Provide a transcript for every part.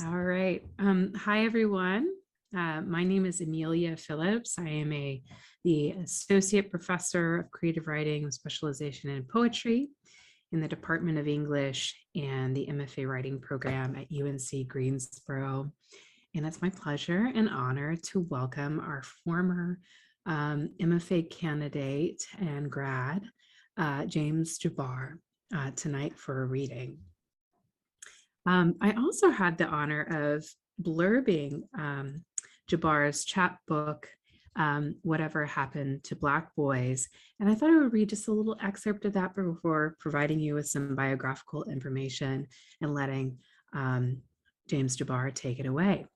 All right. Hi, everyone. My name is Amelia Phillips. I am the Associate Professor of Creative Writing with specialization in poetry in the Department of English and the MFA Writing Program at UNC Greensboro. And it's my pleasure and honor to welcome our former MFA candidate and grad, James Jabar, tonight for a reading. I also had the honor of blurbing Jabar's chapbook, Whatever Happened to Black Boys. And I thought I would read just a little excerpt of that before providing you with some biographical information and letting James Jabar take it away.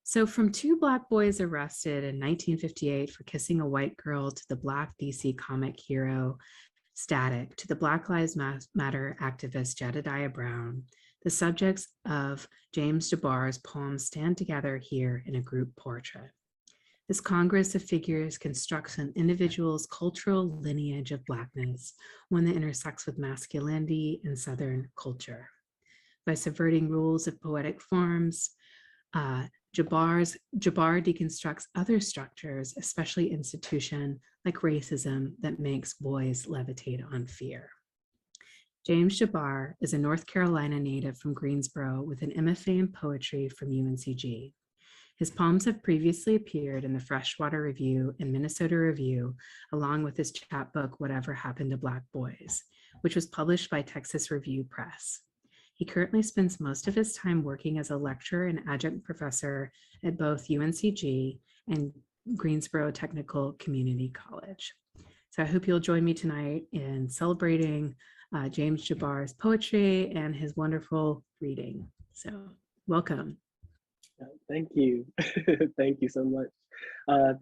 So from two Black boys arrested in 1958 for kissing a white girl to the Black DC comic hero Static to the Black Lives Matter activist Jedediah Brown, the subjects of James Jabar's poems stand together here in a group portrait. This congress of figures constructs an individual's cultural lineage of Blackness, one that intersects with masculinity and Southern culture. By subverting rules of poetic forms, Jabar deconstructs other structures, especially institution like racism that makes boys levitate on fear. James Jabar is a North Carolina native from Greensboro with an MFA in poetry from UNCG. His poems have previously appeared in the Freshwater Review and Minnesota Review, along with his chapbook, Whatever Happened to Black Boys, which was published by Texas Review Press. He currently spends most of his time working as a lecturer and adjunct professor at both UNCG and Greensboro Technical Community College. So I hope you'll join me tonight in celebrating James Jabar's poetry and his wonderful reading. So welcome. Thank you. Thank you so much.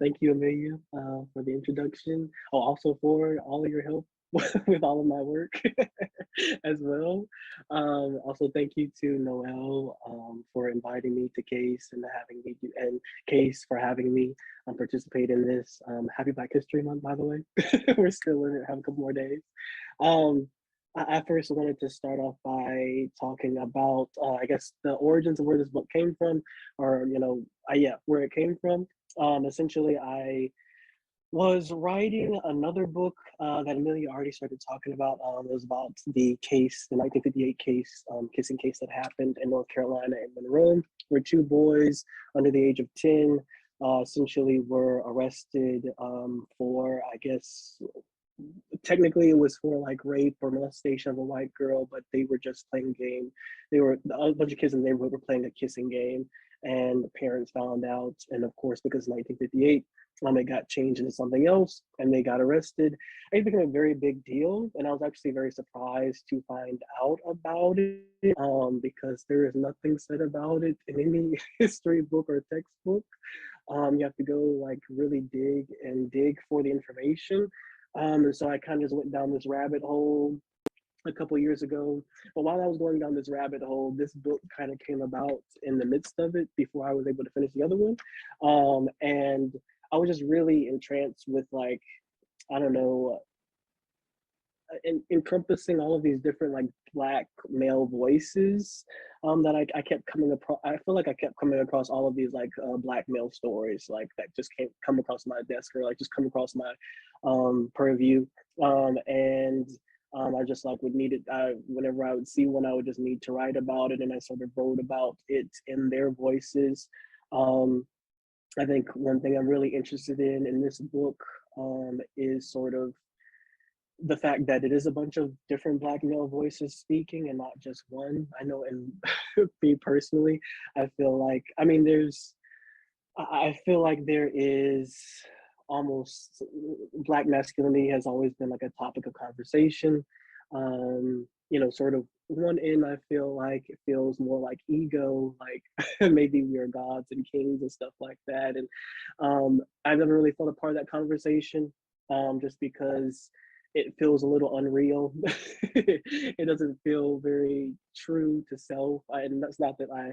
Thank you, Amelia, for the introduction. Oh, also for all of your help with all of my work as well. Also, thank you to Noel for inviting me to CACE and having me and CACE for having me participate in this. Happy Black History Month, by the way. We're still in it, have a couple more days. I first wanted to start off by talking about, I guess, the origins of where this book came from, or, where it came from. Essentially, I was writing another book that Amelia already started talking about. It was about the case, the 1958 case, kissing case that happened in North Carolina and Monroe, where two boys under the age of 10 essentially were arrested for, I guess, technically it was for like rape or molestation of a white girl, but they were just playing a game. They were a bunch of kids in the neighborhood were playing a kissing game, and the parents found out. And of course, because 1958, it got changed into something else, and they got arrested. It became a very big deal, and I was actually very surprised to find out about it because there is nothing said about it in any history book or textbook. You have to go like really dig for the information. And so I kind of just went down this rabbit hole a couple of years ago. But while I was going down this rabbit hole, this book kind of came about in the midst of it before I was able to finish the other one. And I was just really entranced with, like, I don't know, encompassing all of these different like Black male voices that I kept coming across. I feel like I kept coming across all of these like Black male stories like that just can't come across my desk or like just come across my purview. And I just like would need it. Whenever I would see one, I would just need to write about it, and I sort of wrote about it in their voices. I think one thing I'm really interested in this book is sort of the fact that it is a bunch of different Black male voices speaking and not just one. I know, and me personally, I feel like, I feel like there is almost, Black masculinity has always been like a topic of conversation. Sort of one end, I feel like it feels more like ego, like maybe we are gods and kings and stuff like that. And I've never really felt a part of that conversation just because it feels a little unreal. It doesn't feel very true to self. And that's not that I,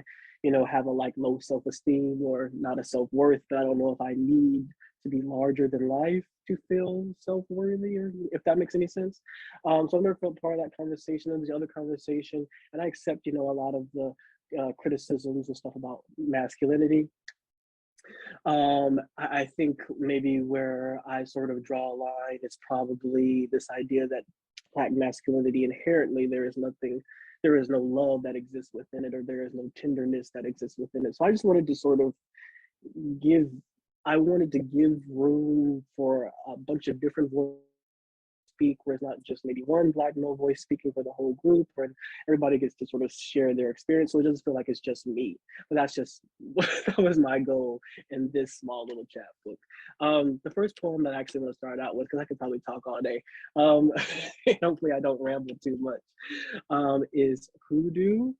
have a like low self-esteem or not a self-worth, but I don't know if I need to be larger than life to feel self-worthy, or if that makes any sense. So I've never felt part of that conversation or the other conversation. And I accept, a lot of the criticisms and stuff about masculinity. I think maybe where I sort of draw a line is probably this idea that Black masculinity inherently, there is no love that exists within it, or there is no tenderness that exists within it. So I just wanted to sort of give, I wanted to give room for a bunch of different voices speak, where it's not just maybe one Black male voice speaking for the whole group, where everybody gets to sort of share their experience, so it doesn't feel like it's just me. But that's just that was my goal in this small little chapbook. The first poem that I actually want to start out with, because I could probably talk all day, hopefully I don't ramble too much, is Hoodoo.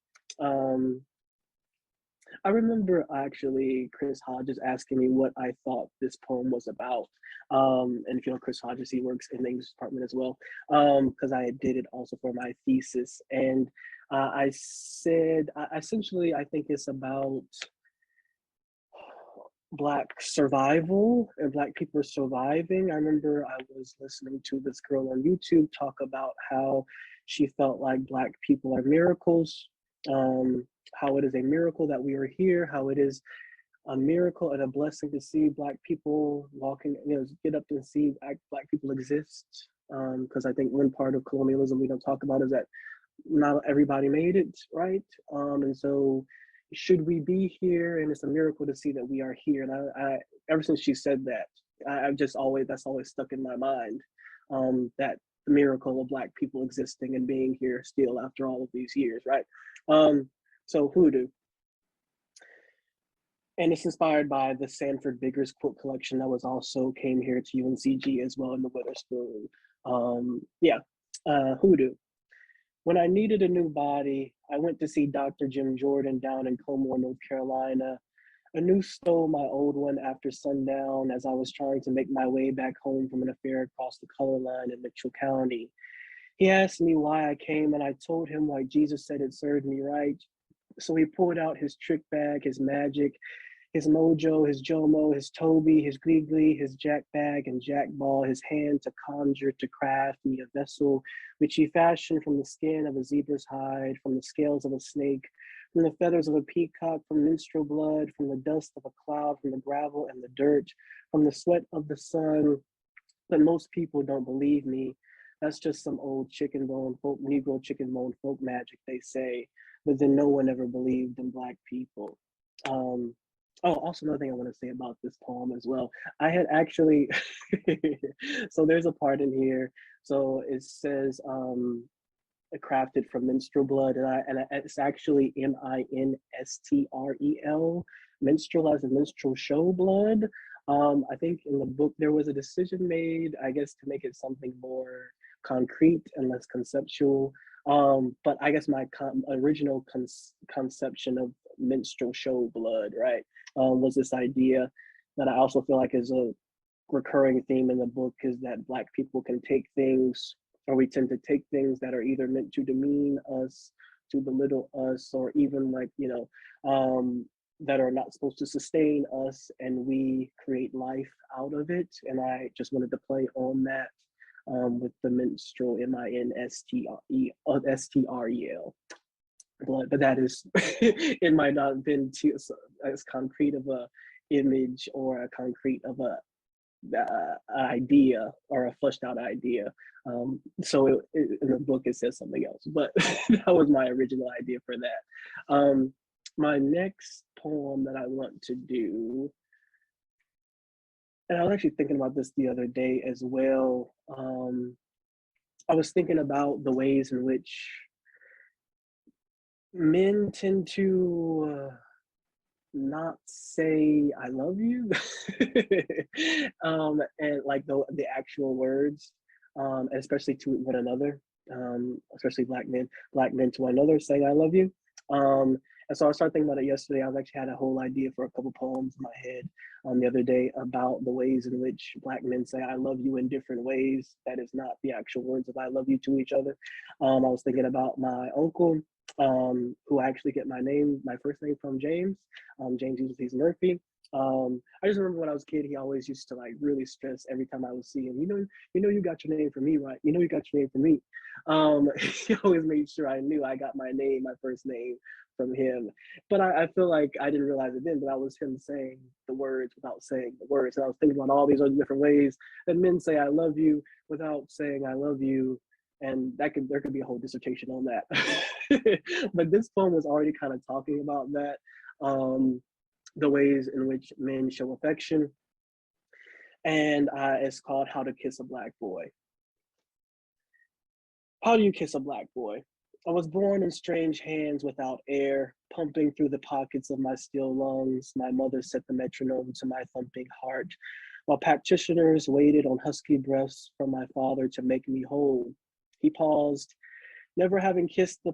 I remember actually Chris Hodges asking me what I thought this poem was about. And if you know Chris Hodges, he works in the English department as well, because I did it also for my thesis. And I said, essentially, I think it's about Black survival and Black people surviving. I remember I was listening to this girl on YouTube talk about how she felt like Black people are miracles, how it is a miracle that we are here, how it is a miracle and a blessing to see Black people walking, get up and see Black people exist. Because I think one part of colonialism we don't talk about is that not everybody made it, right? And so should we be here? And it's a miracle to see that we are here. And I ever since she said that, I've just always, that's always stuck in my mind, that the miracle of Black people existing and being here still after all of these years, right? So Hoodoo. And it's inspired by the Sanford Biggers quote collection that was also came here to UNCG as well in the Witherspoon. Hoodoo. When I needed a new body, I went to see Dr. Jim Jordan down in Comore, North Carolina. A new stole my old one after sundown as I was trying to make my way back home from an affair across the color line in Mitchell County. He asked me why I came, and I told him why Jesus said it served me right. So he pulled out his trick bag, his magic, his mojo, his Jomo, his Toby, his Gleegly, his jack bag and jack ball, his hand to conjure, to craft me a vessel, which he fashioned from the skin of a zebra's hide, from the scales of a snake, from the feathers of a peacock, from minstrel blood, from the dust of a cloud, from the gravel and the dirt, from the sweat of the sun. But most people don't believe me. That's just some old chicken bone folk, Negro chicken bone folk magic, they say. But then no one ever believed in Black people. Also another thing I want to say about this poem as well. I had actually, so there's a part in here. So it says, crafted from minstrel blood, and it's actually minstrel, minstrel as a minstrel show blood. I think in the book there was a decision made, I guess, to make it something more concrete and less conceptual. But I guess my original conception of minstrel show blood, right, was this idea that I also feel like is a recurring theme in the book, is that Black people can take things, or we tend to take things that are either meant to demean us, to belittle us, or even like, that are not supposed to sustain us, and we create life out of it. And I just wanted to play on that, with the minstrel, minstrel, but that is, it might not have been too as concrete of a image or a concrete of a idea or a fleshed out idea. So in the book it says something else, but that was my original idea for that. My next poem that I want to do, and I was actually thinking about this the other day as well. I was thinking about the ways in which men tend to not say "I love you," and like the actual words, especially to one another, especially black men to one another saying "I love you." And so I started thinking about it yesterday. I've actually had a whole idea for a couple poems in my head the other day about the ways in which Black men say "I love you" in different ways. That is not the actual words of "I love you" to each other. I was thinking about my uncle, who I actually get my first name from James. James Ulysses Murphy. I just remember when I was a kid, he always used to like really stress every time I would see him. You got your name for me, right? You know, you got your name for me. He always made sure I knew I got my name, my first name from him. But I feel like I didn't realize it then, but that was him saying the words without saying the words. And I was thinking about all these other different ways that men say I love you without saying I love you. And there could be a whole dissertation on that. But this poem was already kind of talking about that. The ways in which men show affection. And it's called How to Kiss a Black Boy. How do you kiss a black boy? I was born in strange hands without air, pumping through the pockets of my steel lungs. My mother set the metronome to my thumping heart, while practitioners waited on husky breaths from my father to make me whole. He paused. Never having kissed the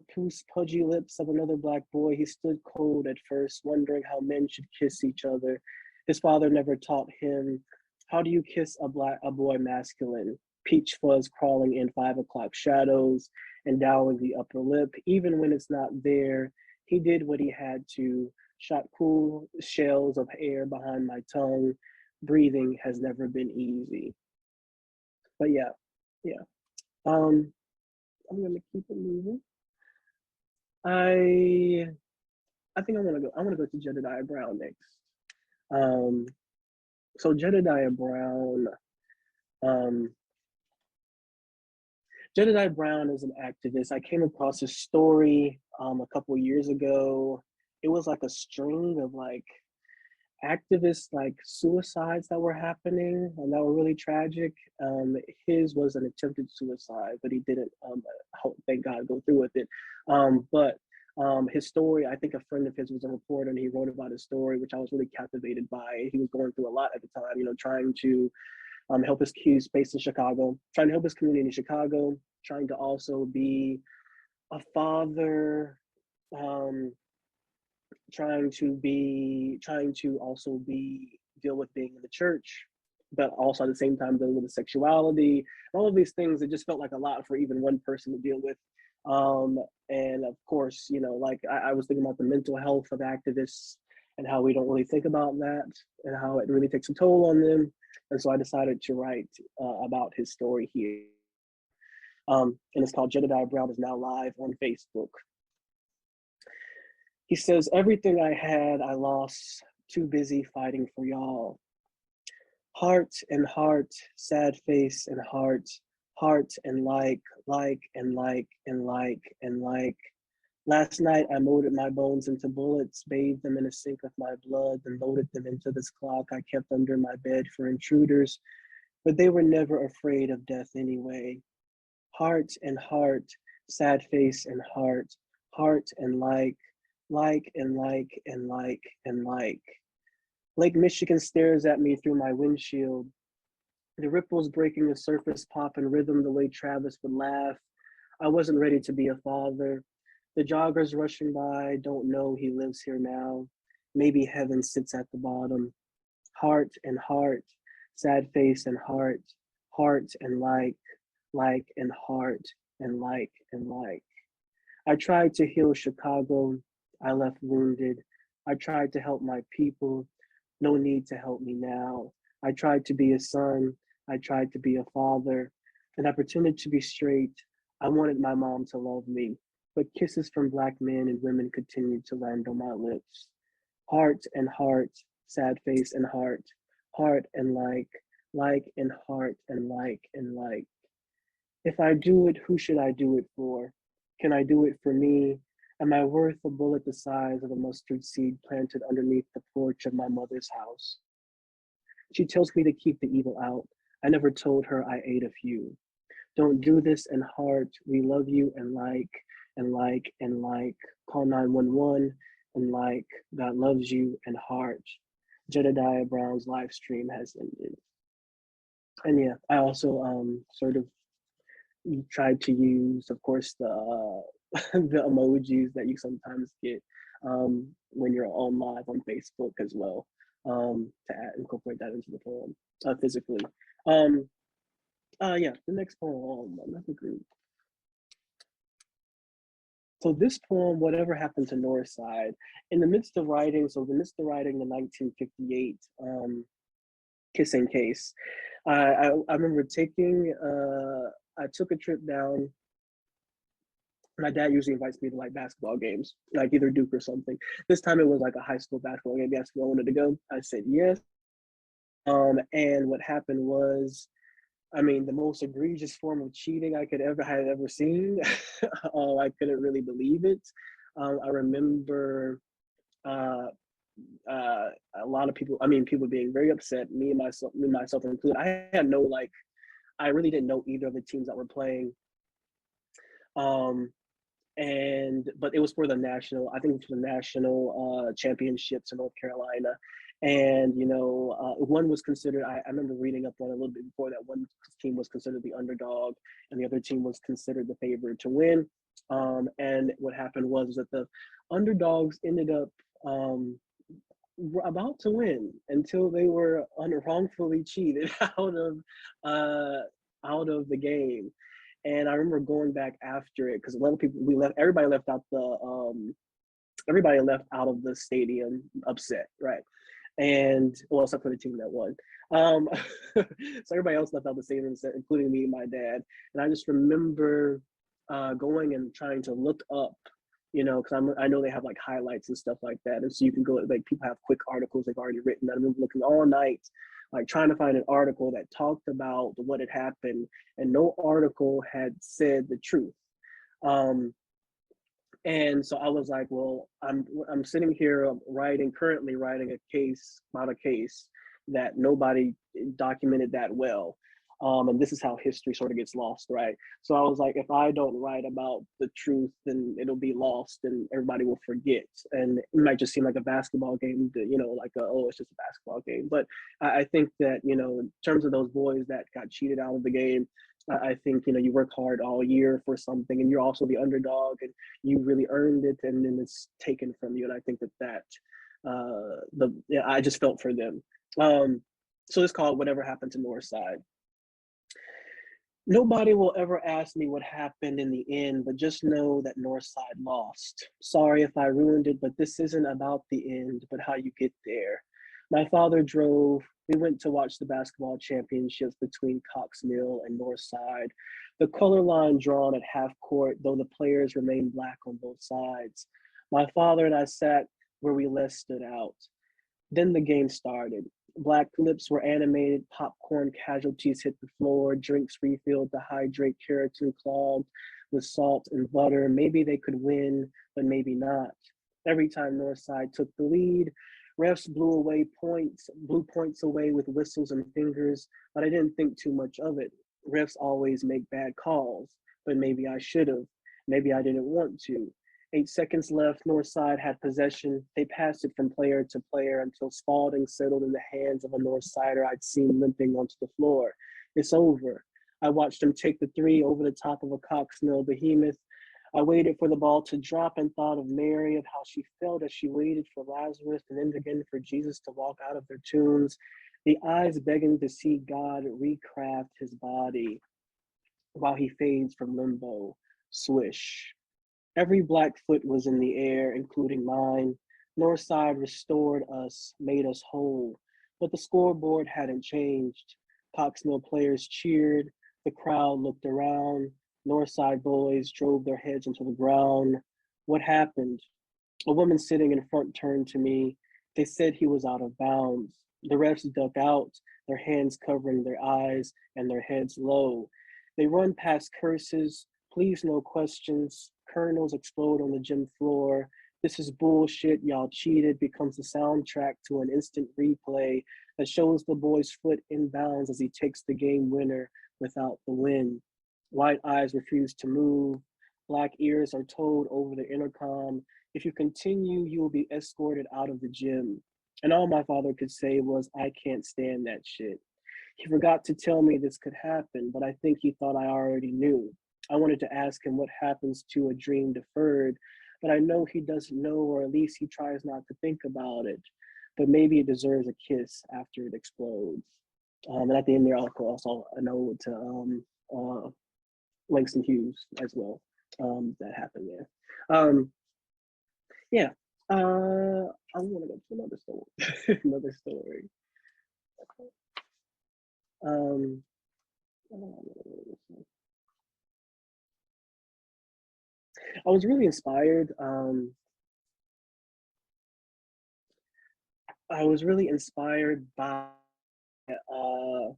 pudgy lips of another black boy, he stood cold at first, wondering how men should kiss each other. His father never taught him. How do you kiss a boy masculine? Peach fuzz crawling in 5 o'clock shadows, endowing the upper lip. Even when it's not there, he did what he had to, shot cool shells of air behind my tongue. Breathing has never been easy. But yeah. I'm gonna keep it moving. I I think I want to go to Jedediah Brown next. Um, so Jedediah Brown, um, Jedediah Brown is an activist. I came across his story a couple years ago. It was like a string of like activist like suicides that were happening and that were really tragic. His was an attempted suicide, but he didn't, thank God, go through with it. But his story, I think a friend of his was a reporter and he wrote about his story, which I was really captivated by. He was going through a lot at the time, trying to help his kids based in Chicago, trying to help his community in Chicago, trying to also be a father, um, trying to also be deal with being in the church, but also at the same time dealing with the sexuality and all of these things. It just felt like a lot for even one person to deal with. And of course, like I was thinking about the mental health of activists and how we don't really think about that and how it really takes a toll on them. And so I decided to write about his story here. And it's called Jedediah Brown is Now Live on Facebook. He says, everything I had, I lost, too busy fighting for y'all. Heart and heart, sad face and heart and like, and like, and like, and like. Last night, I molded my bones into bullets, bathed them in a sink of my blood, and loaded them into this clock I kept under my bed for intruders, but they were never afraid of death anyway. Heart and heart, sad face and heart and like and like and like and like. Lake Michigan stares at me through my windshield. The ripples breaking the surface pop in rhythm the way Travis would laugh. I wasn't ready to be a father. The joggers rushing by don't know he lives here now. Maybe heaven sits at the bottom. Heart and heart, sad face and heart and like and heart and like and like. I tried to heal Chicago. I left wounded. I tried to help my people. No need to help me now. I tried to be a son. I tried to be a father. And I pretended to be straight. I wanted my mom to love me. But kisses from Black men and women continued to land on my lips. Heart and heart, sad face and heart and like and heart and like and like. If I do it, who should I do it for? Can I do it for me? Am I worth a bullet the size of a mustard seed planted underneath the porch of my mother's house? She tells me to keep the evil out. I never told her I ate a few. Don't do this and heart. We love you and like and like and like. Call 911 and like. God loves you and heart. Jedediah Brown's live stream has ended. And yeah, I also sort of tried to use, of course, the the emojis that you sometimes get when you're on live on Facebook as well, to incorporate that into the poem physically. Um, yeah, the next poem, another group. So this poem, Whatever Happened to Northside, in the midst of writing, so in the midst of writing the 1958 Kissing Case, I remember I took a trip down. My dad usually invites me to like basketball games, like either Duke or something. This time it was like a high school basketball game. He asked me if I wanted to go. I said yes. And what happened was, I mean, the most egregious form of cheating I could ever had ever seen. I couldn't really believe it. I remember uh, a lot of people. I mean, people being very upset. Me myself included. I had no like. I really didn't know either of the teams that were playing. Um, but it was for the national. I think for the national championships in North Carolina. And one was considered. I remember reading up on it a little bit before that. One team was considered the underdog, and the other team was considered the favorite to win. And what happened was that the underdogs ended up about to win until they were wrongfully cheated out of the game. And I remember going back after it because a lot of people everybody left out of the stadium upset, right? And well, except for the team that won. So everybody else left out the stadium, including me and my dad. And I just remember going and trying to look up, because I know they have like highlights and stuff like that, and so you can go, like, people have quick articles they've already written. I remember looking all night, like trying to find an article that talked about what had happened, and no article had said the truth. And so I was like, well, I'm sitting here currently writing a case about a case that nobody documented that well. And this is how history sort of gets lost, right? So I was like, if I don't write about the truth, then it'll be lost and everybody will forget. And it might just seem like a basketball game, oh, it's just a basketball game. But I think that, in terms of those boys that got cheated out of the game, I think, you work hard all year for something, and you're also the underdog, and you really earned it, and then it's taken from you. And I think I just felt for them. So it's called Whatever Happened to Northside. Nobody will ever ask me what happened in the end, but just know that Northside lost. Sorry if I ruined it, but this isn't about the end, but how you get there. My father drove. We went to watch the basketball championships between Cox Mill and Northside. The color line drawn at half court, though the players remained black on both sides. My father and I sat where we less stood out. Then the game started. Black lips were animated, popcorn casualties hit the floor, drinks refilled to hydrate, keratin clogged with salt and butter. Maybe they could win, but maybe not. Every time Northside took the lead, refs blew points away with whistles and fingers, but I didn't think too much of it. Refs always make bad calls, but maybe I should have. Maybe I didn't want to. 8 seconds left, Northside had possession. They passed it from player to player until Spalding settled in the hands of a Northsider I'd seen limping onto the floor. It's over. I watched him take the three over the top of a Cox Mill behemoth. I waited for the ball to drop and thought of Mary, of how she felt as she waited for Lazarus and then again for Jesus to walk out of their tombs, the eyes begging to see God recraft his body while he fades from limbo. Swish. Every black foot was in the air, including mine. Northside restored us, made us whole. But the scoreboard hadn't changed. Cox Mill players cheered. The crowd looked around. Northside boys drove their heads into the ground. What happened? A woman sitting in front turned to me. They said he was out of bounds. The refs duck out, their hands covering their eyes and their heads low. They run past curses. Please, no questions. Kernels explode on the gym floor. This is bullshit. Y'all cheated becomes the soundtrack to an instant replay that shows the boy's foot in bounds as he takes the game winner without the win. White eyes refuse to move. Black ears are told over the intercom, if you continue, you will be escorted out of the gym. And all my father could say was, I can't stand that shit. He forgot to tell me this could happen, but I think he thought I already knew. I wanted to ask him what happens to a dream deferred, but I know he doesn't know, or at least he tries not to think about it. But maybe it deserves a kiss after it explodes. And at the end there, I'll also a note to Langston Hughes as well. that happened there. Yeah, I want to go to another story. Another story. Um, I was really inspired. I was really inspired by uh,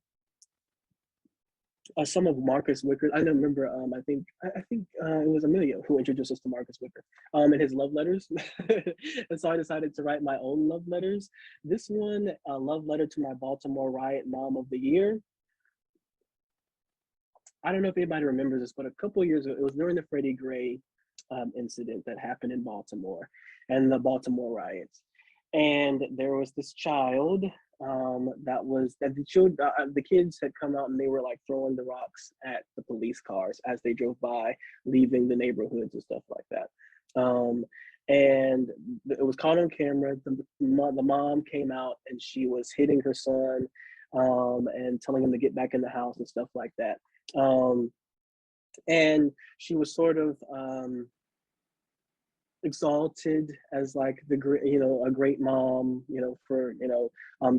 some of Marcus Wicker. I don't remember. I think it was Amelia who introduced us to Marcus Wicker. And his love letters, and so I decided to write my own love letters. This one, a love letter to my Baltimore riot mom of the year. I don't know if anybody remembers this, but a couple of years ago, it was during the Freddie Gray incident that happened in Baltimore and the Baltimore riots. And there was this child the kids had come out and they were like throwing the rocks at the police cars as they drove by, leaving the neighborhoods and stuff like that. And it was caught on camera. The mom came out and she was hitting her son and telling him to get back in the house and stuff like that. Um, and she was sort of exalted as like the great, a great mom, for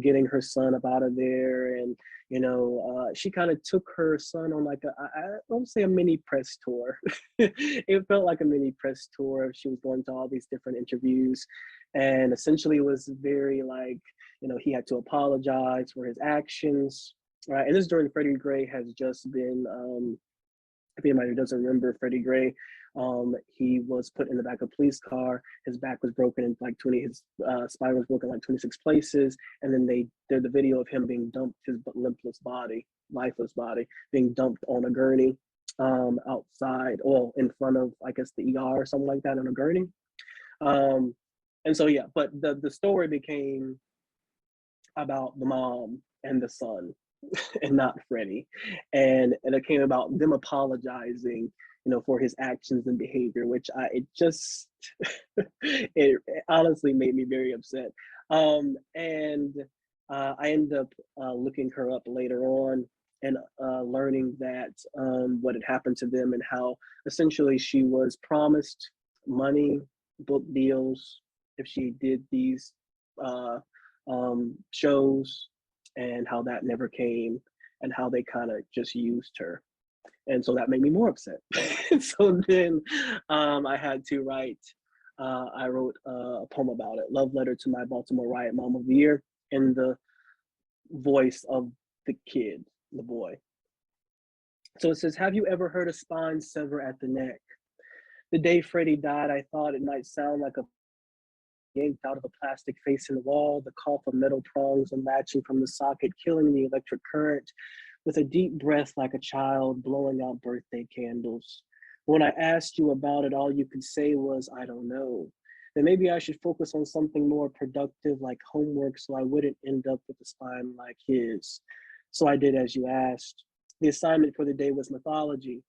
getting her son up out of there, and she kind of took her son on like I won't say a mini press tour. It felt like a mini press tour. She was going to all these different interviews, and essentially it was very like he had to apologize for his actions, right? And this during Freddie Gray has just been if anybody doesn't remember Freddie Gray, he was put in the back of a police car. His back was broken in like 20, his spine was broken like 26 places. And then they did the video of him being dumped, his lifeless body, being dumped on a gurney outside, or in front of, I guess, the ER or something like that on a gurney. And so, yeah, but the story became about the mom and the son and not Freddie. And it came about them apologizing, for his actions and behavior, which it honestly made me very upset. And I ended up looking her up later on and learning that what had happened to them, and how essentially she was promised money, book deals, if she did these shows, and how that never came, and how they kind of just used her. And so that made me more upset. So then I had to I wrote a poem about it, Love Letter to My Baltimore Riot Mom of the Year, in the voice of the kid, the boy. So it says, have you ever heard a spine sever at the neck? The day Freddie died, I thought it might sound like a yanked out of a plastic face in the wall, the cough of metal prongs unlatching from the socket, killing the electric current, with a deep breath like a child blowing out birthday candles. When I asked you about it, all you could say was, I don't know. Then maybe I should focus on something more productive like homework, so I wouldn't end up with a spine like his. So I did as you asked. The assignment for the day was mythology.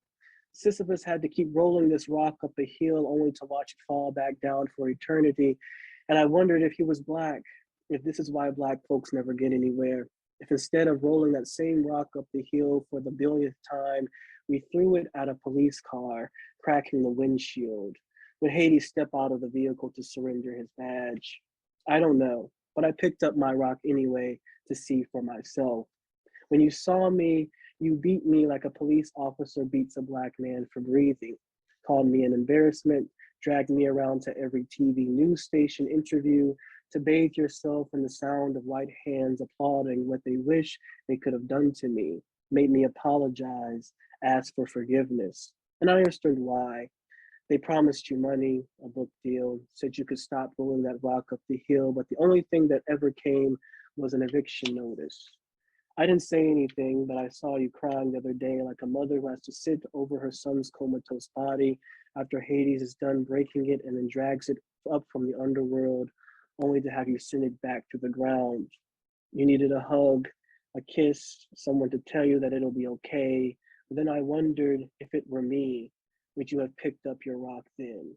Sisyphus had to keep rolling this rock up a hill only to watch it fall back down for eternity. And I wondered if he was Black, if this is why Black folks never get anywhere. If instead of rolling that same rock up the hill for the billionth time, we threw it at a police car, cracking the windshield. Would Haiti step out of the vehicle to surrender his badge? I don't know, but I picked up my rock anyway to see for myself. When you saw me, you beat me like a police officer beats a Black man for breathing, called me an embarrassment, dragged me around to every TV news station interview, to bathe yourself in the sound of white hands applauding what they wish they could have done to me, made me apologize, ask for forgiveness. And I understood why. They promised you money, a book deal, said you could stop rolling that rock up the hill, but the only thing that ever came was an eviction notice. I didn't say anything, but I saw you crying the other day like a mother who has to sit over her son's comatose body after Hades is done breaking it and then drags it up from the underworld, only to have you send it back to the ground. You needed a hug, a kiss, someone to tell you that it'll be okay. But then I wondered, if it were me, would you have picked up your rock then?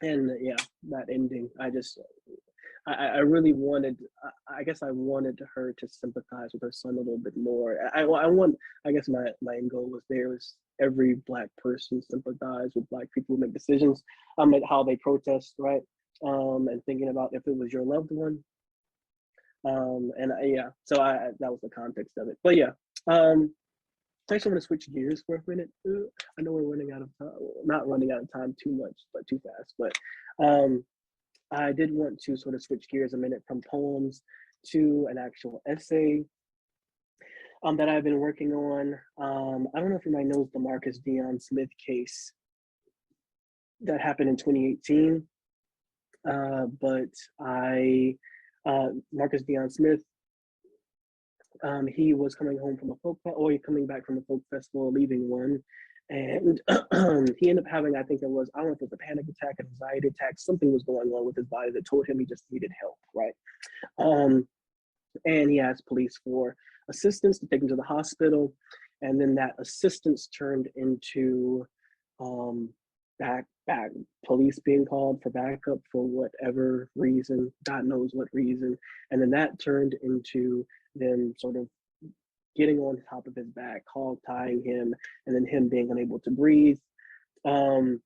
And yeah, that ending, I really wanted, I guess I wanted her to sympathize with her son a little bit more. I guess my end goal was there was every Black person sympathize with Black people who make decisions, and how they protest, right? And thinking about if it was your loved one. Yeah, so that was the context of it. But yeah, I actually want to switch gears for a minute. I know we're running out of time, not running out of time too much, but too fast. But I did want to sort of switch gears a minute from poems to an actual essay that I've been working on. I don't know if anybody knows the Marcus Dion Smith case that happened in 2018, but Marcus Dion Smith, he was coming home from a coming back from a folk festival, leaving one, and he ended up having, I think it was, I don't know if it was a panic attack, an anxiety attack, something was going on with his body that told him he just needed help, right? And he asked police for assistance to take him to the hospital, and then that assistance turned into back police being called for backup for whatever reason, God knows what reason, and then that turned into them sort of getting on top of his back, hog tying him, and then him being unable to breathe, and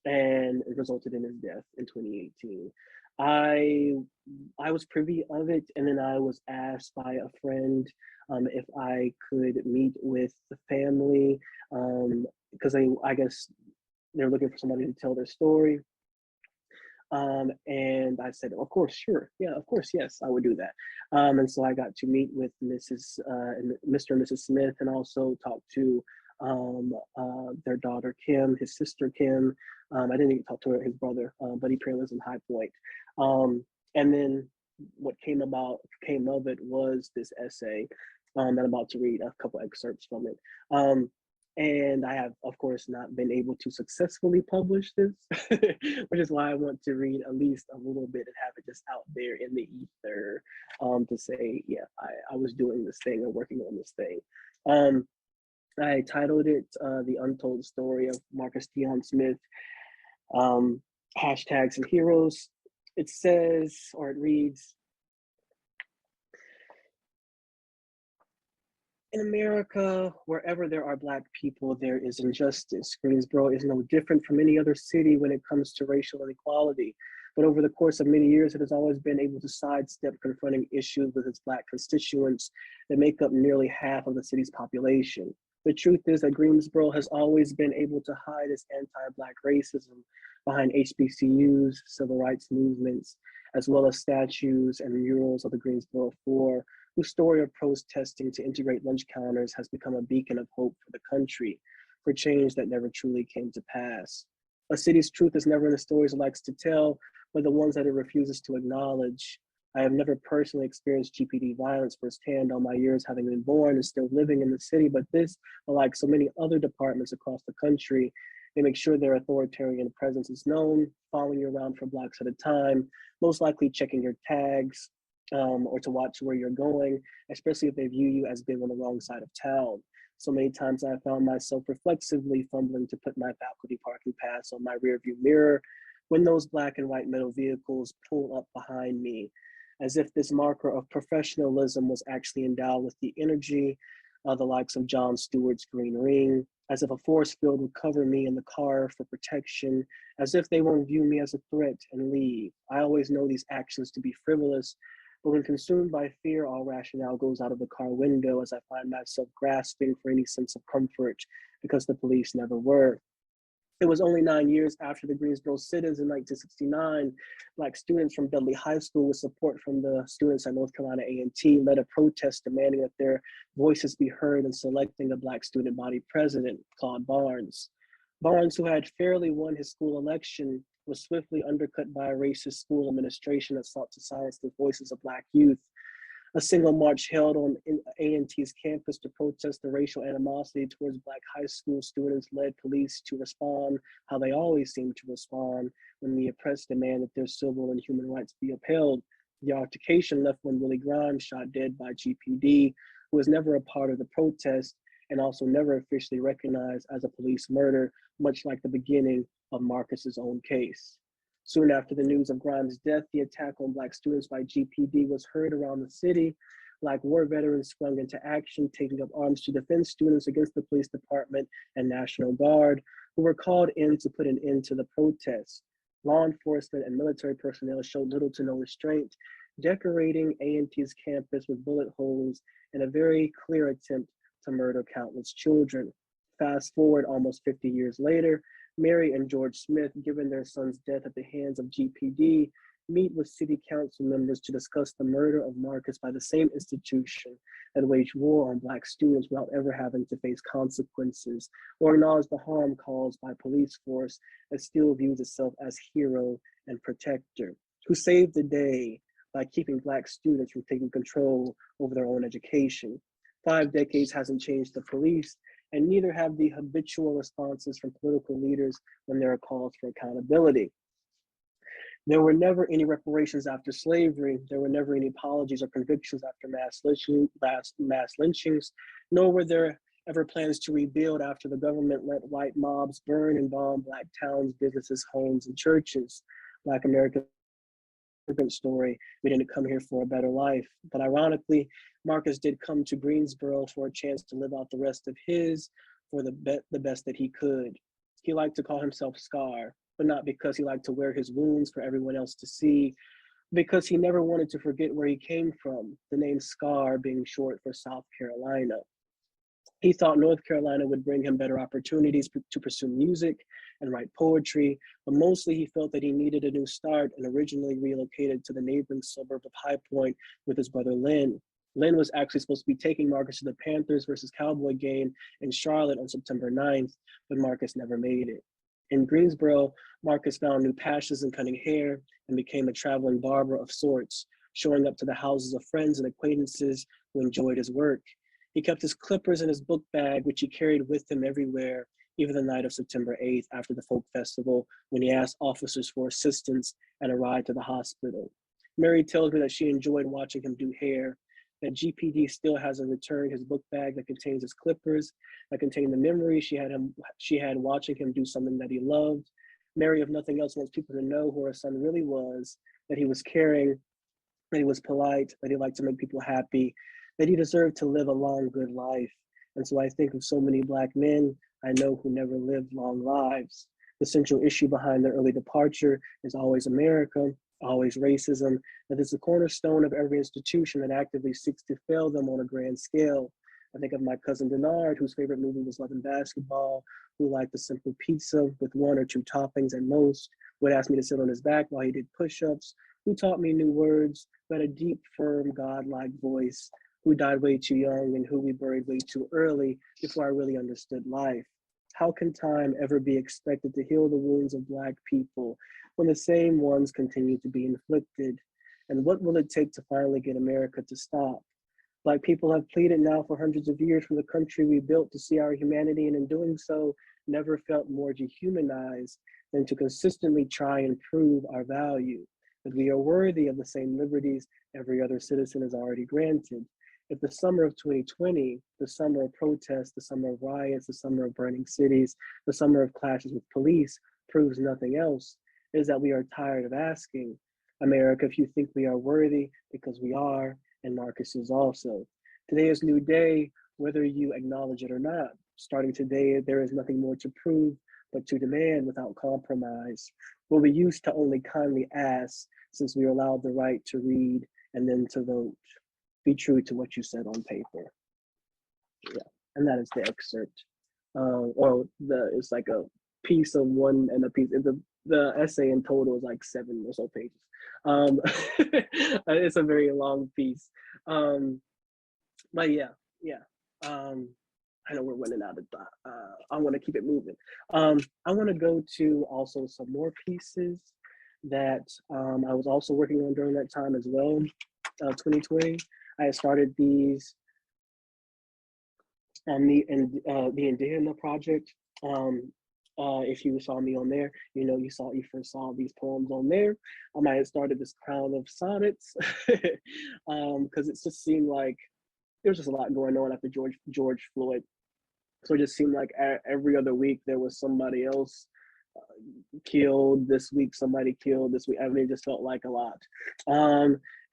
it resulted in his death in 2018. I was privy of it, and then I was asked by a friend if I could meet with the family, because I guess they're looking for somebody to tell their story. And I said, of course, sure. Yeah, of course, yes, I would do that. And so I got to meet with Mr. and Mrs. Smith, and also talk to their daughter, Kim, his sister, Kim. I didn't even talk to his brother, but he apparently lives in High Point. And then what came of it was this essay that I'm about to read a couple excerpts from it. And I have, of course, not been able to successfully publish this, which is why I want to read at least a little bit and have it just out there in the ether, to say, yeah, I was doing this thing and working on this thing. I titled it The Untold Story of Marcus Dion Smith, Hashtags and Heroes. It says, or it reads, in America, wherever there are Black people, there is injustice. Greensboro is no different from any other city when it comes to racial inequality. But over the course of many years, it has always been able to sidestep confronting issues with its Black constituents that make up nearly half of the city's population. The truth is that Greensboro has always been able to hide its anti-Black racism behind HBCUs, civil rights movements, as well as statues and murals of the Greensboro Four, whose story of protesting to integrate lunch counters has become a beacon of hope for the country, for change that never truly came to pass. A city's truth is never in the stories it likes to tell, but the ones that it refuses to acknowledge. I have never personally experienced GPD violence firsthand all my years having been born and still living in the city, but this, like so many other departments across the country, they make sure their authoritarian presence is known, following you around for blocks at a time, most likely checking your tags, or to watch where you're going, especially if they view you as being on the wrong side of town. So many times I found myself reflexively fumbling to put my faculty parking pass on my rearview mirror when those Black and white metal vehicles pull up behind me, as if this marker of professionalism was actually endowed with the energy of the likes of Jon Stewart's Green Ring, as if a force field would cover me in the car for protection, as if they won't view me as a threat and leave. I always know these actions to be frivolous, but when consumed by fear, all rationale goes out of the car window as I find myself grasping for any sense of comfort because the police never were. It was only 9 years after the Greensboro sit-ins in 1969, Black students from Dudley High School, with support from the students at North Carolina A&T, led a protest demanding that their voices be heard in selecting a Black student body president, Claude Barnes. Barnes, who had fairly won his school election, was swiftly undercut by a racist school administration that sought to silence the voices of Black youth. A single march held on A&T's campus to protest the racial animosity towards Black high school students led police to respond how they always seem to respond when the oppressed demand that their civil and human rights be upheld. The altercation left one Willie Grimes shot dead by GPD, who was never a part of the protest and also never officially recognized as a police murder, much like the beginning of Marcus's own case. Soon after the news of Grimes' death, the attack on Black students by GPD was heard around the city, Black war veterans sprung into action, taking up arms to defend students against the police department and National Guard, who were called in to put an end to the protests. Law enforcement and military personnel showed little to no restraint, decorating A&T's campus with bullet holes in a very clear attempt to murder countless children. Fast forward almost 50 years later, Mary and George Smith, given their son's death at the hands of GPD, meet with city council members to discuss the murder of Marcus by the same institution that waged war on Black students without ever having to face consequences or acknowledge the harm caused by police force that still views itself as hero and protector, who saved the day by keeping Black students from taking control over their own education. 5 decades hasn't changed the police, and neither have the habitual responses from political leaders when there are calls for accountability. There were never any reparations after slavery. There were never any apologies or convictions after mass lynchings, nor were there ever plans to rebuild after the government let white mobs burn and bomb Black towns, businesses, homes, and churches. Black American story. We didn't come here for a better life. But ironically, Marcus did come to Greensboro for a chance to live out the rest of his for the best that he could. He liked to call himself Scar, but not because he liked to wear his wounds for everyone else to see, because he never wanted to forget where he came from, the name Scar being short for South Carolina. He thought North Carolina would bring him better opportunities to pursue music and write poetry, but mostly he felt that he needed a new start and originally relocated to the neighboring suburb of High Point with his brother Lynn. Lynn was actually supposed to be taking Marcus to the Panthers versus Cowboy game in Charlotte on September 9th, but Marcus never made it. In Greensboro, Marcus found new passions in cutting hair and became a traveling barber of sorts, showing up to the houses of friends and acquaintances who enjoyed his work. He kept his clippers in his book bag, which he carried with him everywhere, even the night of September 8th after the folk festival, when he asked officers for assistance and a ride to the hospital. Mary tells me that she enjoyed watching him do hair, that GPD still hasn't returned his book bag that contains his clippers, that contained the memory she had watching him do something that he loved. Mary, if nothing else, wants people to know who her son really was, that he was caring, that he was polite, that he liked to make people happy, that he deserved to live a long, good life. And so I think of so many Black men I know who never lived long lives. The central issue behind their early departure is always America, always racism, that is the cornerstone of every institution that actively seeks to fail them on a grand scale. I think of my cousin Denard, whose favorite movie was Love and Basketball, who liked a simple pizza with 1 or 2 toppings at most, would ask me to sit on his back while he did push-ups, who taught me new words, who had a deep, firm, godlike voice, who died way too young and who we buried way too early before I really understood life. How can time ever be expected to heal the wounds of Black people when the same ones continue to be inflicted? And what will it take to finally get America to stop? Black people have pleaded now for hundreds of years for the country we built to see our humanity, and in doing so, never felt more dehumanized than to consistently try and prove our value, that we are worthy of the same liberties every other citizen is already granted. If the summer of 2020, the summer of protests, the summer of riots, the summer of burning cities, the summer of clashes with police proves nothing else, is that we are tired of asking, America, if you think we are worthy, because we are, and Marcus is also. Today is a new day, whether you acknowledge it or not. Starting today, there is nothing more to prove, but to demand without compromise. What we used to only kindly ask, since we are allowed the right to read and then to vote. Be true to what you said on paper. Yeah, and that is the excerpt. It's like a piece of one and a piece. The essay in total is like 7 or so pages. It's a very long piece. But yeah. I know we're running out of time. I want to keep it moving. I want to go to also some more pieces that I was also working on during that time as well, 2020. I had started these on the Indiana project. If you saw me on there, you first saw these poems on there. I had started this crown of sonnets because it just seemed like there was just a lot going on after George Floyd. So it just seemed like every other week there was somebody else killed. This week somebody killed. This week, I mean, it just felt like a lot.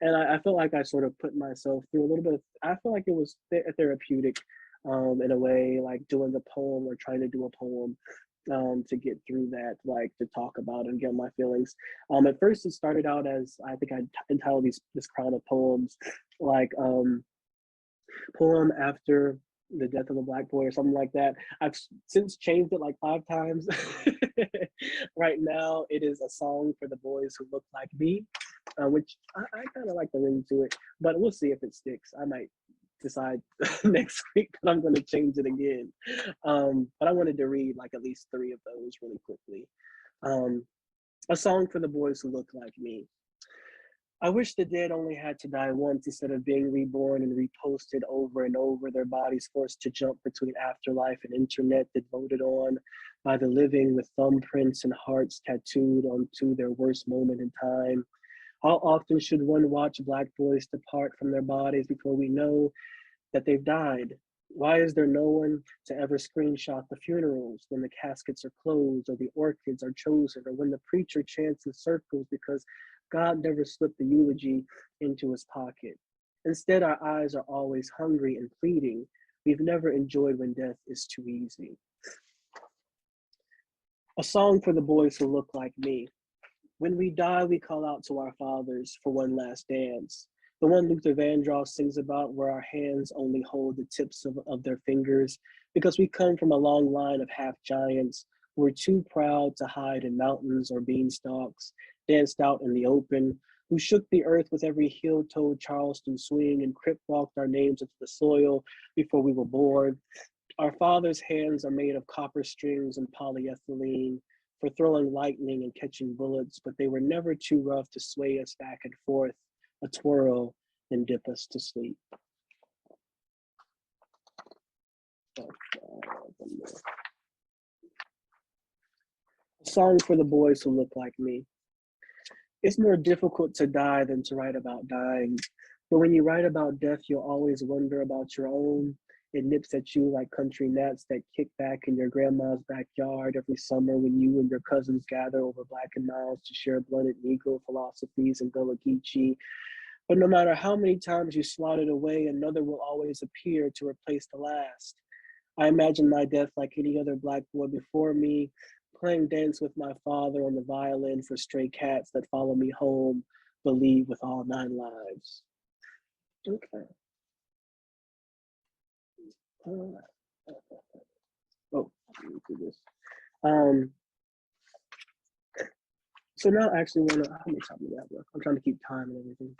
And I felt like I sort of put myself through a little bit of, I feel like it was therapeutic in a way, like doing the poem or trying to do a poem to get through that, like to talk about and get my feelings. At first, it started out as I think I entitled this crown of poems, like poem after the death of a black boy or something like that. I've since changed it like 5 times. Right now, it is a song for the boys who look like me, which I kind of like the ring to it, but we'll see if it sticks. I might decide next week that I'm going to change it again. But I wanted to read like at least 3 of those really quickly. Um, a song for the boys who look like me. I wish the dead only had to die once instead of being reborn and reposted over and over, their bodies forced to jump between afterlife and internet that voted on by the living with thumbprints and hearts tattooed onto their worst moment in time. How often should one watch black boys depart from their bodies before we know that they've died? Why is there no one to ever screenshot the funerals when the caskets are closed or the orchids are chosen or when the preacher chants in circles because God never slipped the eulogy into his pocket? Instead, our eyes are always hungry and pleading. We've never enjoyed when death is too easy. A song for the boys who look like me. When we die, we call out to our fathers for one last dance. The one Luther Vandross sings about, where our hands only hold the tips of their fingers, because we come from a long line of half giants who were too proud to hide in mountains or beanstalks, danced out in the open, who shook the earth with every heel-toed Charleston swing and crip-walked our names into the soil before we were born. Our fathers' hands are made of copper strings and polyethylene for throwing lightning and catching bullets, but they were never too rough to sway us back and forth, a twirl, and dip us to sleep. A song for the boys who look like me. It's more difficult to die than to write about dying, but when you write about death, you'll always wonder about your own. It nips at you like country gnats that kick back in your grandma's backyard every summer when you and your cousins gather over Black and Miles to share blended Negro philosophies and Gullah Geechee. But no matter how many times you slot it away, another will always appear to replace the last. I imagine my death like any other Black boy before me, playing dance with my father on the violin for stray cats that follow me home, believe with all 9 lives. Okay. Oh, let me do this. So now I actually want to, how much time do we have left? I'm trying to keep time and everything.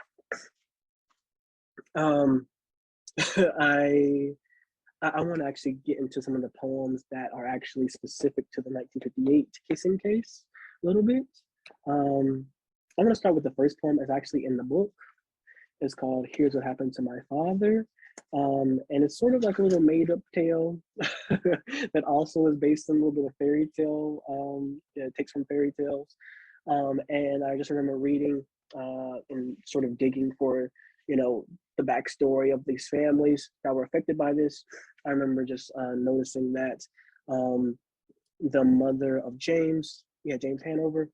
I want to actually get into some of the poems that are actually specific to the 1958 kissing case a little bit. I'm going to start with the first poem that's actually in the book. It's called Here's What Happened to My Father. And it's sort of like a little made up tale that also is based on a little bit of fairy tale. It takes from fairy tales. And I just remember reading and sort of digging for, the backstory of these families that were affected by this. I remember just noticing that the mother of James Hanover,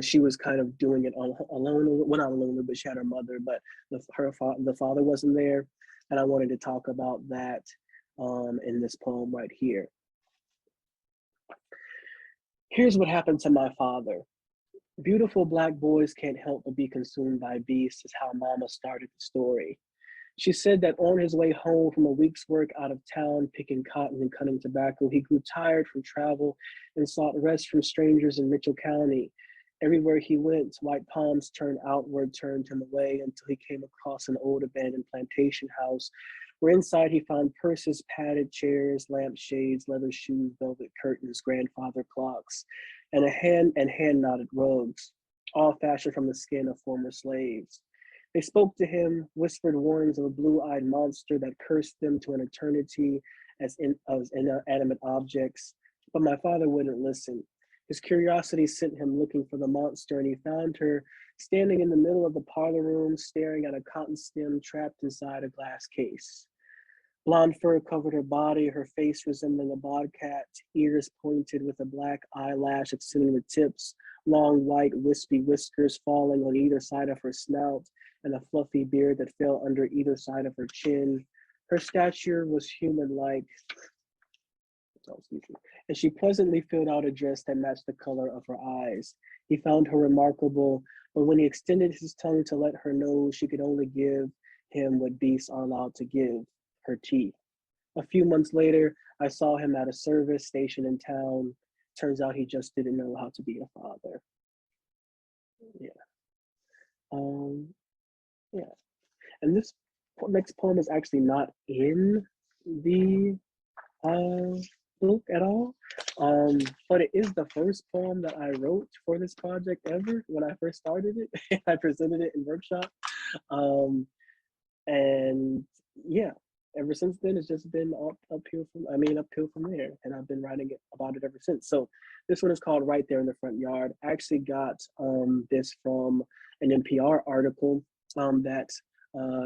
she was kind of doing it alone. Well, not alone, but she had her mother, but the father wasn't there. And I wanted to talk about that in this poem right here. Here's what happened to my father. Beautiful Black boys can't help but be consumed by beasts is how Mama started the story. She said that on his way home from a week's work out of town, picking cotton and cutting tobacco, he grew tired from travel and sought rest from strangers in Mitchell County. Everywhere he went, white palms turned outward turned him away until he came across an old abandoned plantation house where inside he found purses, padded chairs, lampshades, leather shoes, velvet curtains, grandfather clocks, and hand-knotted rugs, all fashioned from the skin of former slaves. They spoke to him, whispered warnings of a blue-eyed monster that cursed them to an eternity as inanimate objects, but my father wouldn't listen. His curiosity sent him looking for the monster, and he found her standing in the middle of the parlor room, staring at a cotton stem trapped inside a glass case. Blonde fur covered her body, her face resembling a bobcat, ears pointed with a black eyelash extending the tips, long white wispy whiskers falling on either side of her snout, and a fluffy beard that fell under either side of her chin. Her stature was human-like, and she pleasantly filled out a dress that matched the color of her eyes. He found her remarkable, but when he extended his tongue to let her know she could only give him what beasts are allowed to give, her teeth. A few months later, I saw him at a service station in town. Turns out he just didn't know how to be a father. Yeah. Um, yeah. And this next poem is actually not in the book at all. But it is the first poem that I wrote for this project ever when I first started it. I presented it in workshop. And yeah, ever since then it's just been uphill from there. And I've been writing about it ever since. So this one is called Right There in the Front Yard. I actually got this from an NPR article that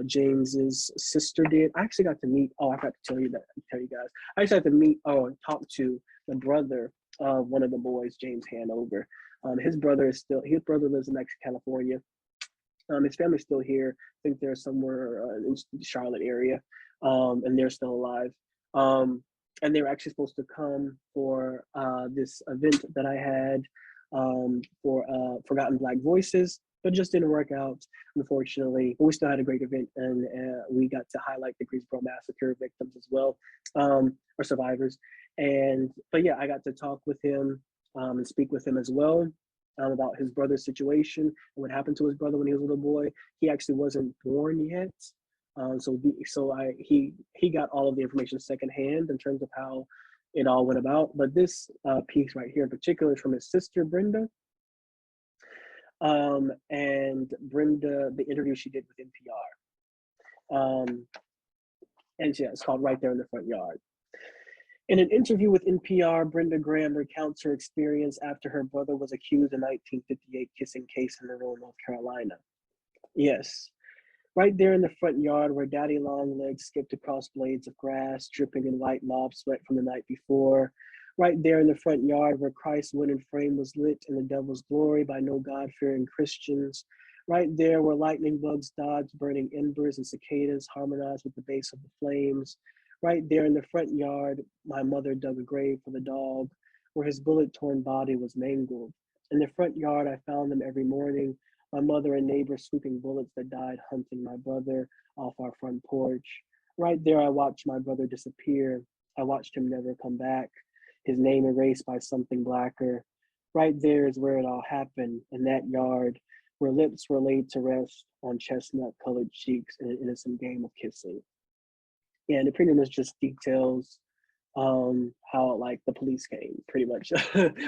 James's sister did. I actually got to meet, I forgot to tell you guys. I actually got to meet or talk to the brother of one of the boys, James Hanover. His brother lives in California. His family's still here. I think they're somewhere in the Charlotte area, and they're still alive. And they were actually supposed to come for this event that I had for Forgotten Black Voices, but it just didn't work out, unfortunately. But we still had a great event, and we got to highlight the Greensboro Massacre victims as well, or survivors. But yeah, I got to talk with him and speak with him as well. About his brother's situation and what happened to his brother when he was a little boy. He actually wasn't born yet, he got all of the information secondhand in terms of how it all went about. But this piece right here in particular is from his sister Brenda, and Brenda, the interview she did with NPR, and yeah, it's called Right There in the Front Yard. In an interview with NPR, Brenda Graham recounts her experience after her brother was accused in 1958 kissing CACE in Monroe, North Carolina. Yes, right there in the front yard where Daddy Longlegs skipped across blades of grass, dripping in white mob sweat from the night before. Right there in the front yard where Christ's wooden frame was lit in the devil's glory by no God-fearing Christians. Right there where lightning bugs dodged burning embers and cicadas harmonized with the base of the flames. Right there in the front yard, my mother dug a grave for the dog, where his bullet-torn body was mangled. In the front yard, I found them every morning, my mother and neighbors sweeping bullets that died hunting my brother off our front porch. Right there, I watched my brother disappear. I watched him never come back, his name erased by something blacker. Right there is where it all happened, in that yard, where lips were laid to rest on chestnut-colored cheeks in an innocent game of kissing. Yeah, and it pretty much just details how like the police came pretty much.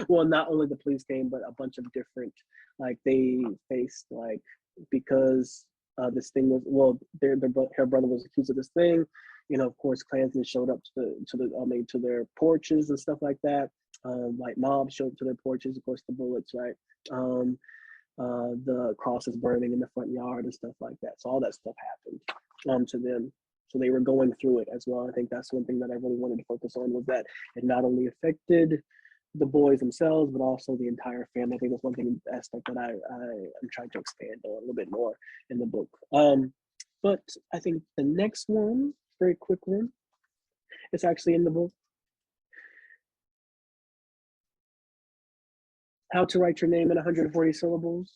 Well, not only the police came, but a bunch of different, like they faced like, because this thing was, well, her brother was accused of this thing, you know, of course Klansmen showed up to their porches and stuff like that. White mobs showed up to their porches, of course the bullets, right? The crosses burning in the front yard and stuff like that. So all that stuff happened to them. So they were going through it as well. I think that's one thing that I really wanted to focus on, was that it not only affected the boys themselves, but also the entire family. I think that's one thing, aspect that I am trying to expand on a little bit more in the book. But I think the next one, very quick one, it's actually in the book. How to Write Your Name in 140 Syllables.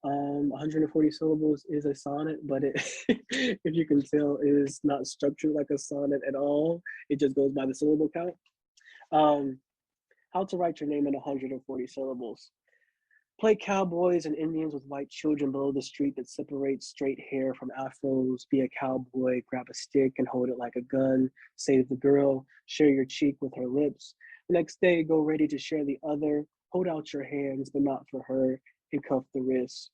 140 syllables is a sonnet, but it, if you can tell, it is not structured like a sonnet at all. It just goes by the syllable count. How to Write Your Name in 140 syllables. Play cowboys and Indians with white children below the street that separates straight hair from afros. Be a cowboy, grab a stick and hold it like a gun. Save the girl, share your cheek with her lips. The next day, go ready to share the other. Hold out your hands, but not for her, and cuff the wrists.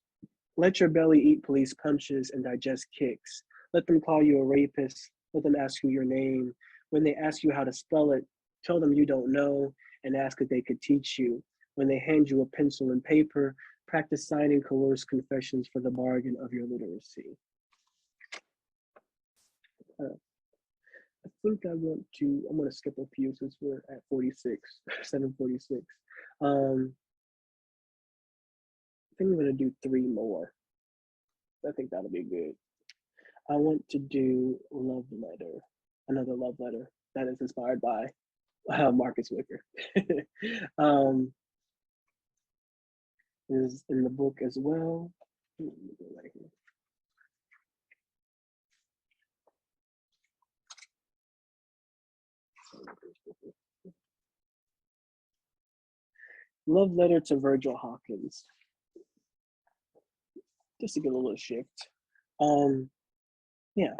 Let your belly eat police punches and digest kicks. Let them call you a rapist. Let them ask you your name. When they ask you how to spell it, tell them you don't know and ask if they could teach you. When they hand you a pencil and paper, practice signing coerced confessions for the bargain of your literacy. I think I'm going to skip a few since we're at 46, 746. think I'm gonna do 3 more. I think that'll be good. I want to do love letter, another love letter that is inspired by Marcus Wicker. um, is in the book as well. Right here. Love letter to Virgil Hawkins. Just to get a little shift. Yeah,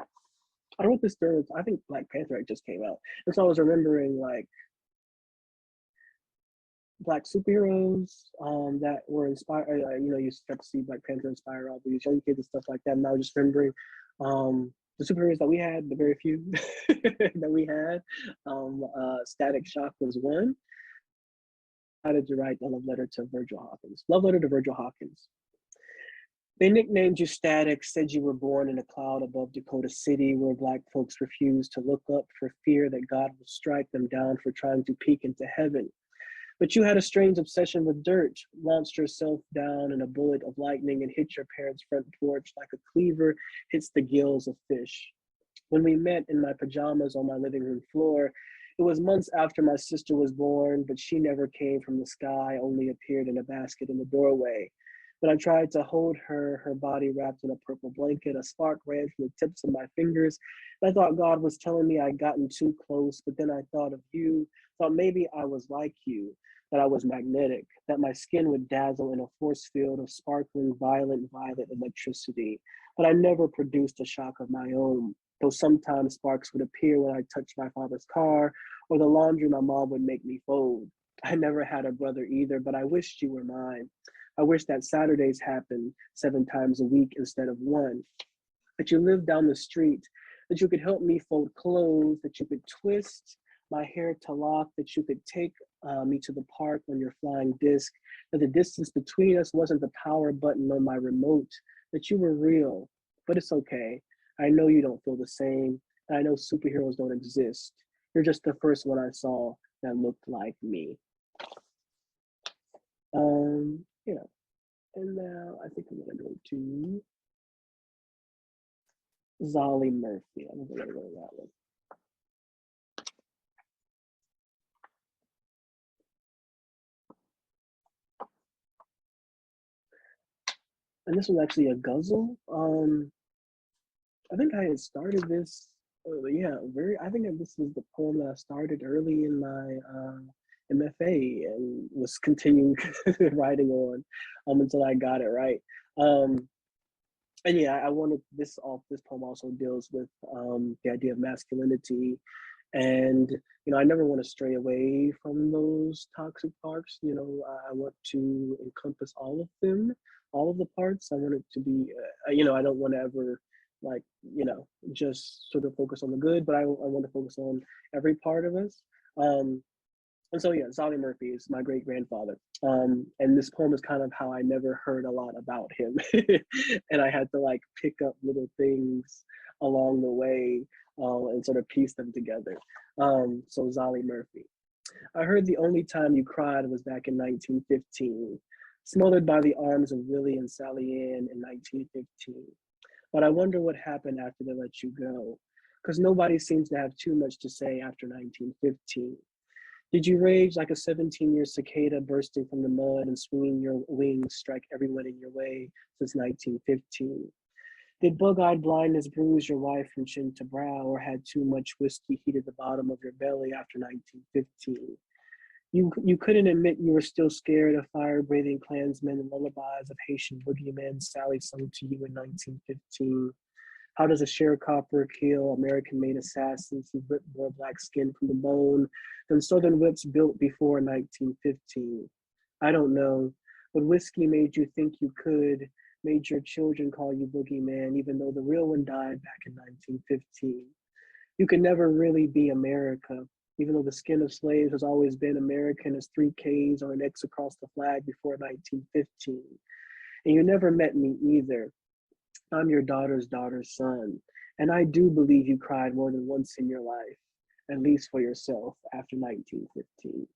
I wrote this during, I think Black Panther just came out. And so I was remembering like Black superheroes that were inspired. You start to see Black Panther inspire all these young kids and stuff like that. And I was just remembering the superheroes that we had, the very few that we had. Static Shock was one. I decided to write a love letter to Virgil Hawkins. Love letter to Virgil Hawkins. They nicknamed you Static, said you were born in a cloud above Dakota City where Black folks refused to look up for fear that God would strike them down for trying to peek into heaven. But you had a strange obsession with dirt, launched yourself down in a bullet of lightning and hit your parents' front porch like a cleaver hits the gills of fish. When we met in my pajamas on my living room floor, it was months after my sister was born, but she never came from the sky, only appeared in a basket in the doorway. When I tried to hold her, her body wrapped in a purple blanket, a spark ran from the tips of my fingers. I thought God was telling me I'd gotten too close, but then I thought of you, thought maybe I was like you, that I was magnetic, that my skin would dazzle in a force field of sparkling violet electricity. But I never produced a shock of my own, though sometimes sparks would appear when I touched my father's car or the laundry my mom would make me fold. I never had a brother either, but I wished you were mine. I wish that Saturdays happened 7 times a week instead of one, that you lived down the street, that you could help me fold clothes, that you could twist my hair to lock, that you could take me to the park on your flying disc, that the distance between us wasn't the power button on my remote, that you were real. But it's okay. I know you don't feel the same, and I know superheroes don't exist. You're just the first one I saw that looked like me. Yeah. And now I think I'm gonna go to Zolly Murphy. I'm gonna go to that one. And this was actually a guzzle. I think I had started this. I think that this was the poem that I started early in my MFA and was continuing writing on until I got it right. And yeah, I wanted this poem also deals with the idea of masculinity, and I never want to stray away from those toxic parts. I want to encompass all of them, all of the parts. I want it to be I don't want to ever like just sort of focus on the good, but I want to focus on every part of us. And so, yeah, Zolly Murphy is my great grandfather. And this poem is kind of how I never heard a lot about him. And I had to like pick up little things along the way and sort of piece them together. So, Zolly Murphy. I heard the only time you cried was back in 1915, smothered by the arms of Willie and Sally Ann in 1915. But I wonder what happened after they let you go, because nobody seems to have too much to say after 1915. Did you rage like a 17-year cicada bursting from the mud and swinging your wings strike everyone in your way since 1915? Did bug-eyed blindness bruise your wife from chin to brow, or had too much whiskey heated the bottom of your belly after 1915? You couldn't admit you were still scared of fire-breathing Klansmen and lullabies of Haitian boogeymen Sally sung to you in 1915. How does a sharecropper kill American-made assassins who rip more black skin from the bone than Southern whips built before 1915? I don't know, but whiskey made you think you could, made your children call you boogeyman, even though the real one died back in 1915. You could never really be America, even though the skin of slaves has always been American as 3 Ks or an X across the flag before 1915. And you never met me either. I'm your daughter's son, and I do believe you cried more than once in your life, at least for yourself, after 1915.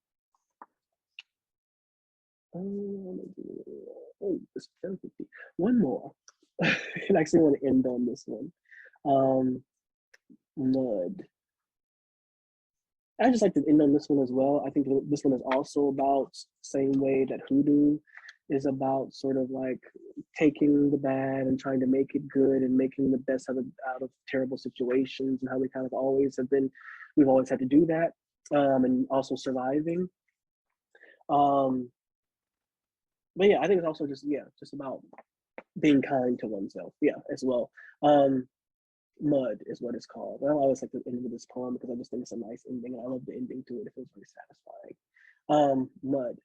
Oh, it's 10:50. One more. And I actually want to end on this one. Um, mud. I just like to end on this one as well. I think this one is also about same way that hoodoo is about sort of like taking the bad and trying to make it good and making the best out of terrible situations, and how we kind of always have been, we've always had to do that, and also surviving. Um, but yeah, I think it's also just about being kind to oneself, as well. Um, Mud is what it's called. I always like to end with this poem because I just think it's a nice ending, and I love the ending to it. It feels very satisfying. Mud.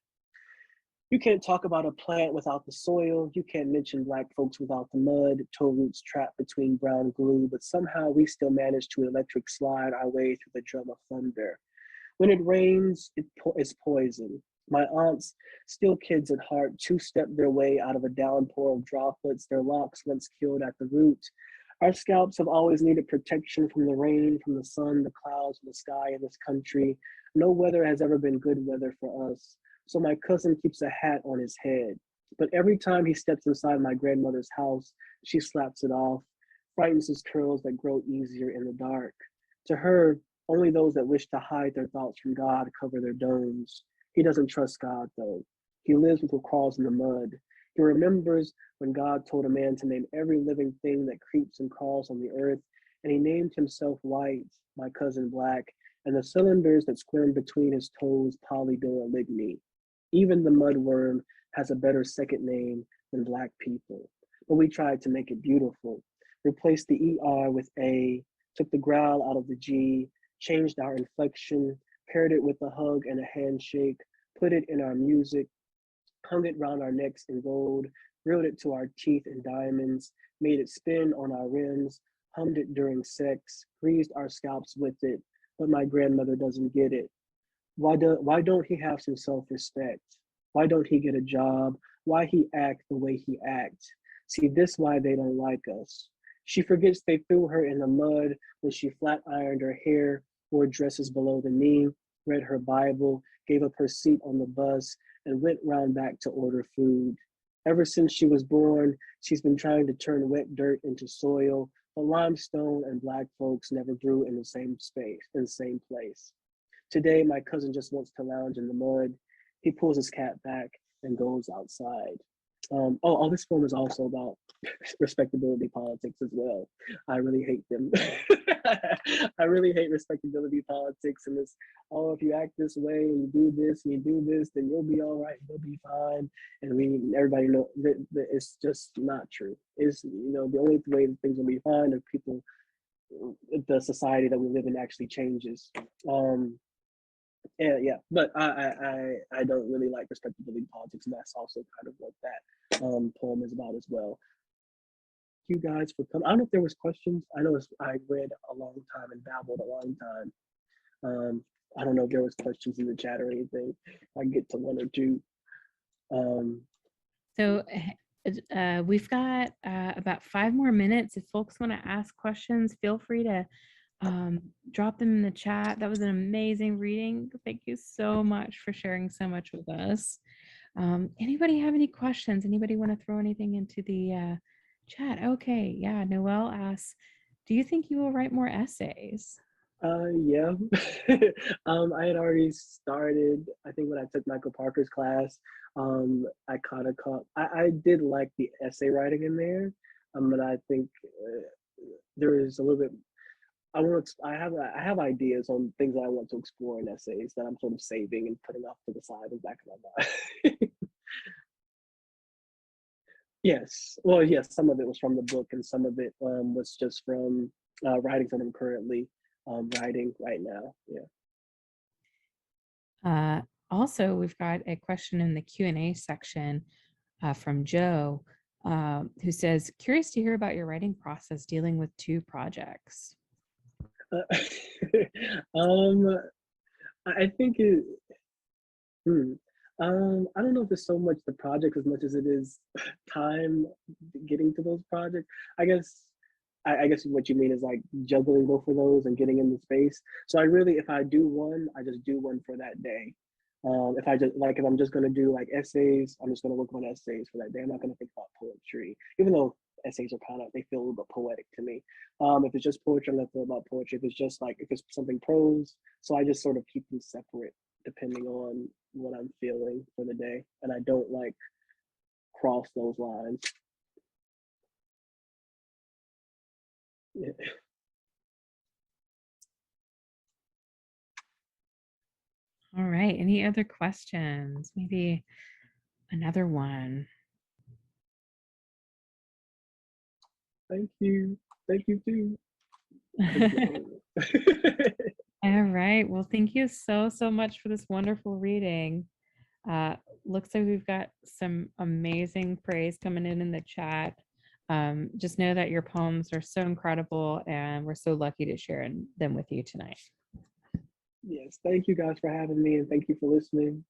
You can't talk about a plant without the soil. You can't mention Black folks without the mud, toe roots trapped between brown glue, but somehow we still manage to electric slide our way through the drum of thunder. When it rains, it's poison. My aunts, still kids at heart, two-step their way out of a downpour of droplets, their locks once killed at the root. Our scalps have always needed protection from the rain, from the sun, the clouds, from the sky in this country. No weather has ever been good weather for us. So my cousin keeps a hat on his head. But every time he steps inside my grandmother's house, she slaps it off, frightens his curls that grow easier in the dark. To her, only those that wish to hide their thoughts from God cover their domes. He doesn't trust God, though. He lives with what crawls in the mud. He remembers when God told a man to name every living thing that creeps and crawls on the earth, and he named himself White, my cousin Black, and the cylinders that squirm between his toes Polydora ligni. Even the mudworm has a better second name than Black people. But we tried to make it beautiful. Replaced the ER with A, took the growl out of the G, changed our inflection, paired it with a hug and a handshake, put it in our music, hung it round our necks in gold, grilled it to our teeth in diamonds, made it spin on our rims, hummed it during sex, greased our scalps with it, but my grandmother doesn't get it. Why don't he have some self-respect? Why don't he get a job? Why he act the way he acts? See, this why they don't like us. She forgets they threw her in the mud when she flat ironed her hair, wore dresses below the knee, read her Bible, gave up her seat on the bus, and went round back to order food. Ever since she was born, she's been trying to turn wet dirt into soil, but limestone and Black folks never grew in the same space, in the same place. Today, my cousin just wants to lounge in the mud. He pulls his cap back and goes outside. This film is also about respectability politics as well. I really hate them. I really hate respectability politics, and it's, oh, if you act this way and you do this and you do this, then you'll be all right, you'll be fine. And everybody know that it's just not true. It's, the only way that things will be fine if people, the society that we live in actually changes. But I don't really like respectability politics, and that's also kind of what that poem is about as well. Thank you guys for coming. I don't know if there was questions. I read a long time and babbled a long time. I don't know if there was questions in the chat or anything. I can get to one or two. So we've got about 5 more minutes. If folks want to ask questions, feel free to drop them in the chat. That was an amazing reading. Thank you so much for sharing so much with us. Anybody have any questions? Anybody want to throw anything into the chat? Okay, yeah, Noelle asks, do you think you will write more essays? Yeah. I had already started, I think when I took Michael Parker's class, I kind of caught, I did like the essay writing in there, but I think there is a little bit, I have ideas on things that I want to explore in essays that I'm sort of saving and putting off to the side of back of my mind. Yes, well, yes, some of it was from the book, and some of it was just from writing that I'm currently writing right now. Yeah. Also, we've got a question in the Q&A section from Joe, who says, curious to hear about your writing process dealing with 2 projects. I think it. I don't know if it's so much the project as much as it is time getting to those projects. I guess. I guess what you mean is like juggling both of those and getting in the space. So I really, if I do one, I just do one for that day. If I'm just gonna do like essays, I'm just gonna work on essays for that day. I'm not gonna think about poetry, even though essays are they feel a little bit poetic to me. If it's just poetry, I'm gonna feel about poetry. If it's something prose, so I just sort of keep them separate depending on what I'm feeling for the day, and I don't like cross those lines. Yeah. All right. Any other questions? Maybe another one. Thank you. Thank you too. All right. Well, thank you so, so much for this wonderful reading. Looks like we've got some amazing praise coming in the chat. Just know that your poems are so incredible and we're so lucky to share them with you tonight. Yes, thank you guys for having me, and thank you for listening.